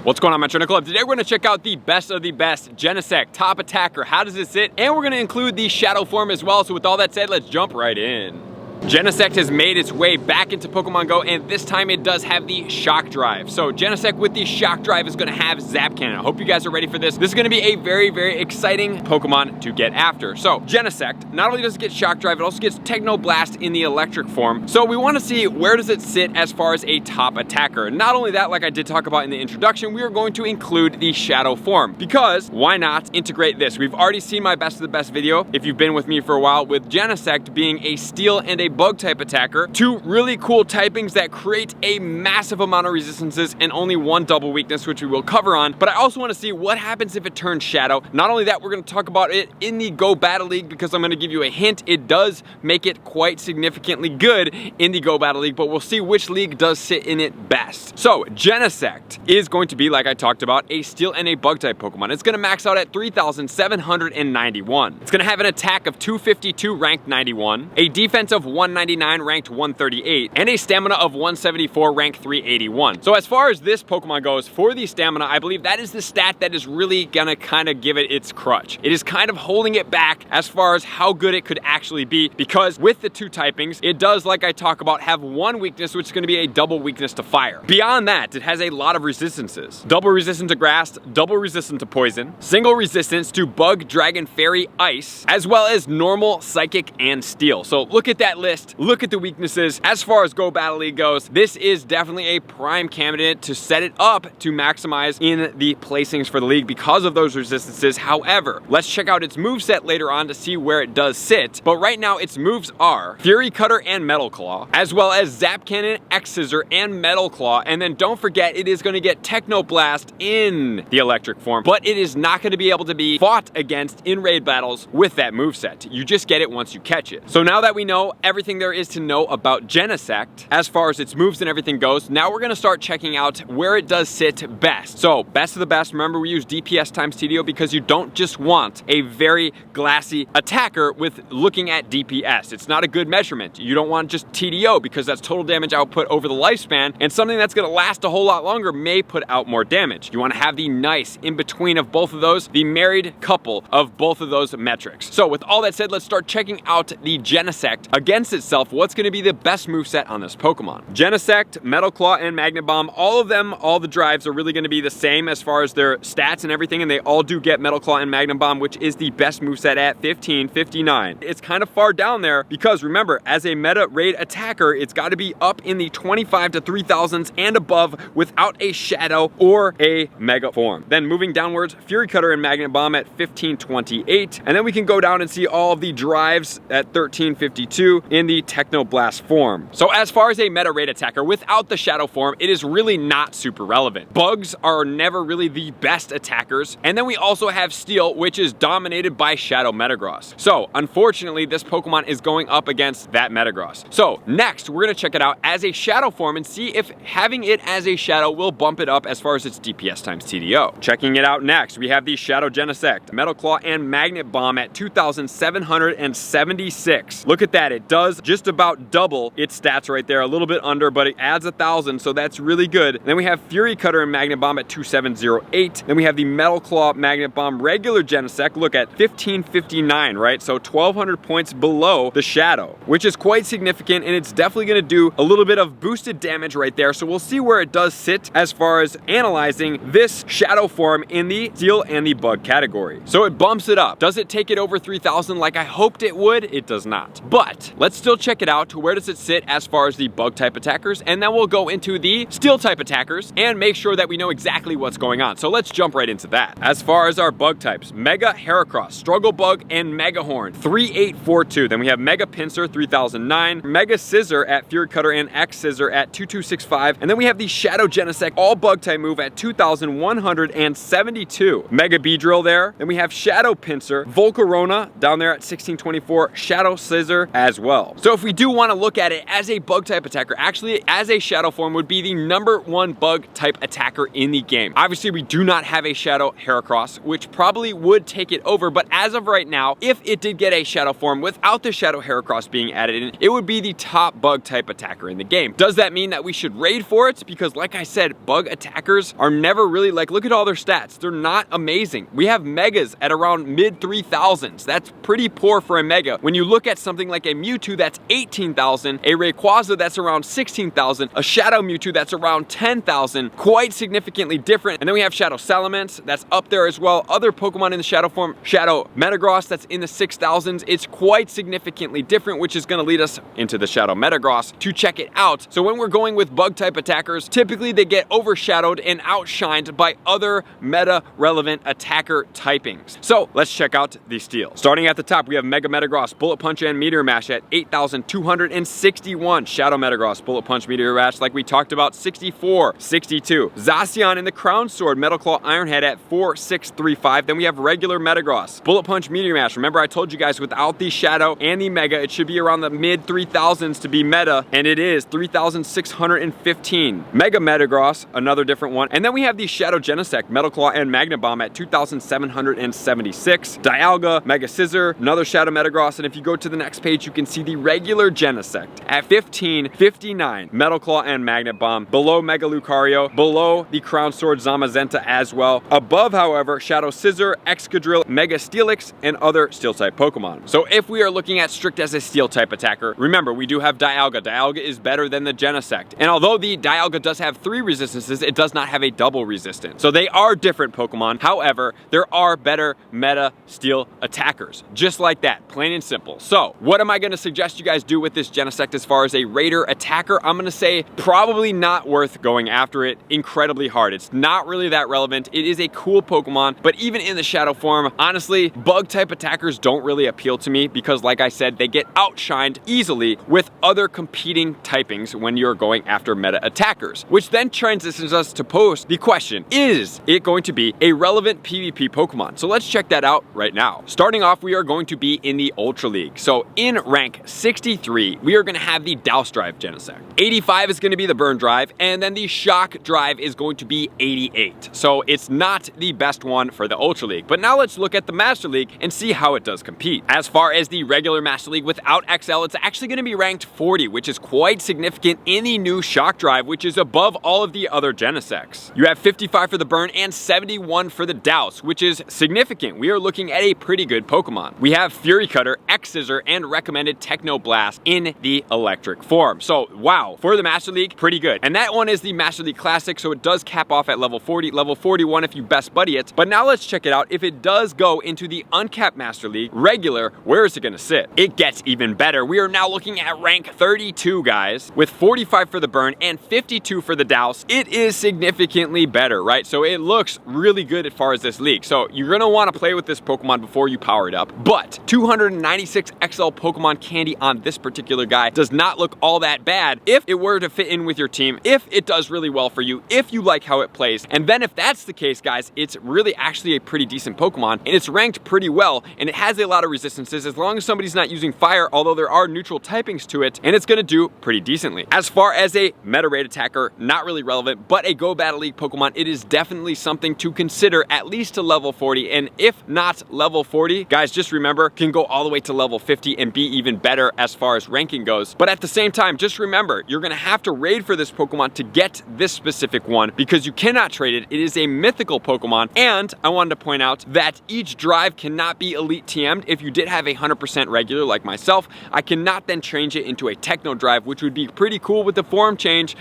What's going on, my Trainer Club? Today we're going to check out the best of the best Genesect top attacker. How does it sit? And we're going to include the shadow form as well. So with all that said, let's jump right in. Genesect has made its way back into Pokemon Go, and this time it does have the Shock Drive. So Genesect with the Shock Drive is going to have Zap Cannon. I hope you guys are ready for this. This is going to be a very, very exciting Pokemon to get after. So Genesect, not only does it get Shock Drive, it also gets Techno Blast in the electric form. So we want to see where does it sit as far as a top attacker. Not only that, like I did talk about in the introduction, we are going to include the shadow form, because why not integrate this? We've already seen my best of the best video, if you've been with me for a while, with Genesect being a steel and a bug type attacker, two really cool typings that create a massive amount of resistances and only one double weakness, which we will cover on. But I also want to see what happens if it turns shadow. Not only that, we're going to talk about it in the Go Battle League, because I'm going to give you a hint. It does make it quite significantly good in the Go Battle League, but we'll see which league does sit in it best. So Genesect is going to be, like I talked about, a steel and a bug type Pokemon. It's going to max out at 3,791. It's going to have an attack of 252 ranked 91, a defense of 199 ranked 138, and a stamina of 174 ranked 381. So as far as this Pokemon goes, for the stamina, I believe that is the stat that is really gonna kind of give it its crutch. It is kind of holding it back as far as how good it could actually be, because with the two typings, it does, like I talk about, have one weakness, which is going to be a double weakness to fire. Beyond that, it has a lot of resistances. Double resistant to grass, double resistant to poison, single resistance to bug, dragon, fairy, ice, as well as normal, psychic, and steel. So look at that list, look at the weaknesses. As far as Go Battle League goes, this is definitely a prime candidate to set it up to maximize in the placings for the league because of those resistances. However, let's check out its moveset later on to see where it does sit. But right now, its moves are Fury Cutter and Metal Claw, as well as Zap Cannon, X Scissor, and Metal Claw. And then don't forget, it is going to get Techno Blast in the electric form, but it is not going to be able to be fought against in raid battles with that moveset. You just get it once you catch it. So now that we know everything there is to know about Genesect as far as its moves and everything goes, now we're going to start checking out where it does sit best. So best of the best, remember we use DPS times TDO because you don't just want a very glassy attacker with looking at DPS. It's not a good measurement. You don't want just TDO because that's total damage output over the lifespan, and something that's going to last a whole lot longer may put out more damage. You want to have the nice in between of both of those, the married couple of both of those metrics. So with all that said, let's start checking out the Genesect against itself. What's going to be the best moveset on this Pokemon? Genesect, Metal Claw, and Magnet Bomb, all of them, all the drives are really going to be the same as far as their stats and everything, and they all do get Metal Claw and Magnet Bomb, which is the best moveset at 1559. It's kind of far down there because remember, as a meta raid attacker, it's got to be up in the 25 to 3000s and above without a shadow or a mega form. Then moving downwards, Fury Cutter and Magnet Bomb at 1528, and then we can go down and see all of the drives at 1352 in the Techno Blast form. So as far as a meta raid attacker without the shadow form, it is really not super relevant. Bugs are never really the best attackers, and then we also have Steel, which is dominated by Shadow Metagross. So unfortunately, this Pokemon is going up against that Metagross. So next, we're gonna check it out as a shadow form and see if having it as a shadow will bump it up as far as its DPS times TDO. Checking it out next, we have the Shadow Genesect, Metal Claw, and Magnet Bomb at 2,776. Look at that, it does just about double its stats right there, a little bit under, but it adds 1,000, so that's really good. And then we have Fury Cutter and Magnet Bomb at 2708. Then we have the Metal Claw, Magnet Bomb, regular Genesect, look at 1559, right? So 1,200 points below the Shadow, which is quite significant, and it's definitely gonna do a little bit of boosted damage right there. So we'll see where it does sit as far as analyzing this shadow form in the Steel and the Bug category. So it bumps it up. Does it take it over 3,000 like I hoped it would? It does not. But let's still check it out. Where does it sit as far as the bug type attackers? And then we'll go into the steel type attackers and make sure that we know exactly what's going on. So let's jump right into that. As far as our bug types, Mega Heracross, Struggle Bug, and Mega Horn, 3842. Then we have Mega Pinsir, 3009, Mega Scissor at Fury Cutter, and X Scissor at 2265. And then we have the Shadow Genesect, all bug type move at 2,172. Mega Beedrill there. Then we have Shadow Pinsir, Volcarona down there at 1624, Shadow Scissor as well. well. So if we do want to look at it as a bug type attacker, actually as a shadow form would be the #1 bug type attacker in the game. Obviously we do not have a shadow Heracross, which probably would take it over, but as of right now, if it did get a shadow form without the shadow Heracross being added in, it would be the top bug type attacker in the game. Does that mean that we should raid for it? Because like I said, bug attackers are never really, like, look at all their stats. They're not amazing. We have megas at around mid 3000s. That's pretty poor for a mega. When you look at something like a Mewtwo that's 18,000, a Rayquaza that's around 16,000, a Shadow Mewtwo that's around 10,000, quite significantly different. And then we have Shadow Salamence that's up there as well. Other Pokemon in the shadow form, Shadow Metagross that's in the 6,000s. It's quite significantly different, which is going to lead us into the Shadow Metagross to check it out. So when we're going with bug type attackers, typically they get overshadowed and outshined by other meta relevant attacker typings. So let's check out the steel. Starting at the top, we have Mega Metagross, Bullet Punch, and Meteor Mash at 8,261. Shadow Metagross, Bullet Punch, Meteor Mash, like we talked about, 64, 62. Zacian in the Crown Sword, Metal Claw, Iron Head at 4,635. Then we have regular Metagross, Bullet Punch, Meteor Mash. Remember I told you guys without the Shadow and the Mega, it should be around the mid 3,000s to be meta, and it is 3,615. Mega Metagross, another different one. And then we have the Shadow Genesect, Metal Claw, and Magna Bomb at 2,776. Dialga, Mega Scissor, another Shadow Metagross, and if you go to the next page, you can see the regular Genesect at 1,559. Metal Claw and Magnet Bomb. Below Mega Lucario, below the Crown Sword Zamazenta as well. Above, however, Shadow Scissor, Excadrill, Mega Steelix, and other Steel-type Pokemon. So if we are looking at strict as a Steel-type attacker, remember, we do have Dialga. Dialga is better than the Genesect. And although the Dialga does have 3 resistances, it does not have a double resistance. So they are different Pokemon. However, there are better meta Steel attackers. Just like that, plain and simple. So what am I going to suggest you guys do with this Genesect as far as a Raider attacker? I'm going to say probably not worth going after it incredibly hard. It's not really that relevant. It is a cool Pokemon, but even in the shadow form, honestly, bug type attackers don't really appeal to me because, like I said, they get outshined easily with other competing typings when you're going after meta attackers, which then transitions us to pose the question, is it going to be a relevant PvP Pokemon? So let's check that out right now. Starting off, we are going to be in the Ultra League. So in rank 63, we are going to have the Douse Drive Genesect. 85 is going to be the Burn Drive, and then the Shock Drive is going to be 88. So it's not the best one for the Ultra League. But now let's look at the Master League and see how it does compete. As far as the regular Master League without XL, it's actually going to be ranked 40, which is quite significant in the new Shock Drive, which is above all of the other Genesects. You have 55 for the Burn and 71 for the Douse, which is significant. We are looking at a pretty good Pokemon. We have Fury Cutter, X-Scissor, and recommended Techno Blast in the electric form. So wow, for the Master League, pretty good. And that one is the Master League Classic, so it does cap off at level 40, level 41 if you best buddy it. But now let's check it out. If it does go into the uncapped Master League, regular, where is it gonna sit? It gets even better. We are now looking at rank 32, guys, with 45 for the Burn and 52 for the Douse. It is significantly better, right? So it looks really good as far as this league. So you're gonna wanna play with this Pokemon before you power it up. But 296 XL Pokemon candy on this particular guy does not look all that bad if it were to fit in with your team, if it does really well for you, if you like how it plays. And then if that's the case, guys, it's really actually a pretty decent Pokemon, and it's ranked pretty well, and it has a lot of resistances as long as somebody's not using fire, although there are neutral typings to it, and it's gonna do pretty decently. As far as a meta raid attacker, not really relevant, but a Go Battle League Pokemon, it is definitely something to consider at least to level 40, and if not level 40, guys, just remember, can go all the way to level 50 and be even better as far as ranking goes. But at the same time, just remember, you're gonna have to raid for this Pokemon to get this specific one because you cannot trade it. It is a mythical Pokemon, and I wanted to point out that each drive cannot be Elite TM'd. If you did have a 100% regular like myself, I cannot then change it into a Techno Drive, which would be pretty cool with the form change.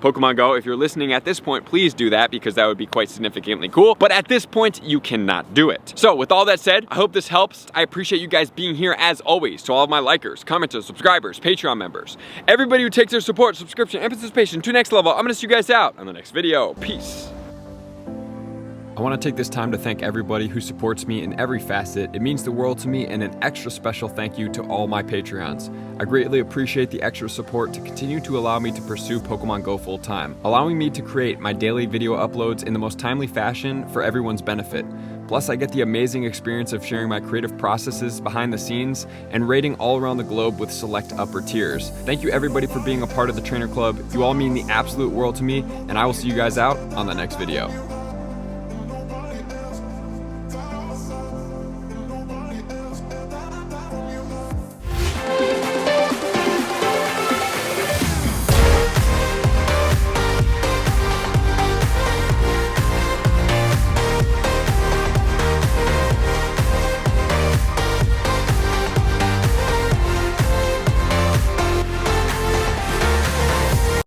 Pokemon Go, if you're listening at this point, please do that because that would be quite significantly cool. But at this point, you cannot do it. So with all that said, I hope this helps. I appreciate you guys being here as always. To all of my likers, commenters, subscribers, Patreon members, everybody who takes their support, subscription, and participation to the next level, I'm gonna see you guys out on the next video. Peace. I want to take this time to thank everybody who supports me in every facet. It means the world to me, and an extra special thank you to all my Patreons. I greatly appreciate the extra support to continue to allow me to pursue Pokemon Go full time, allowing me to create my daily video uploads in the most timely fashion for everyone's benefit. Plus, I get the amazing experience of sharing my creative processes behind the scenes and raiding all around the globe with select upper tiers. Thank you everybody for being a part of the Trainer Club. You all mean the absolute world to me, and I will see you guys out on the next video.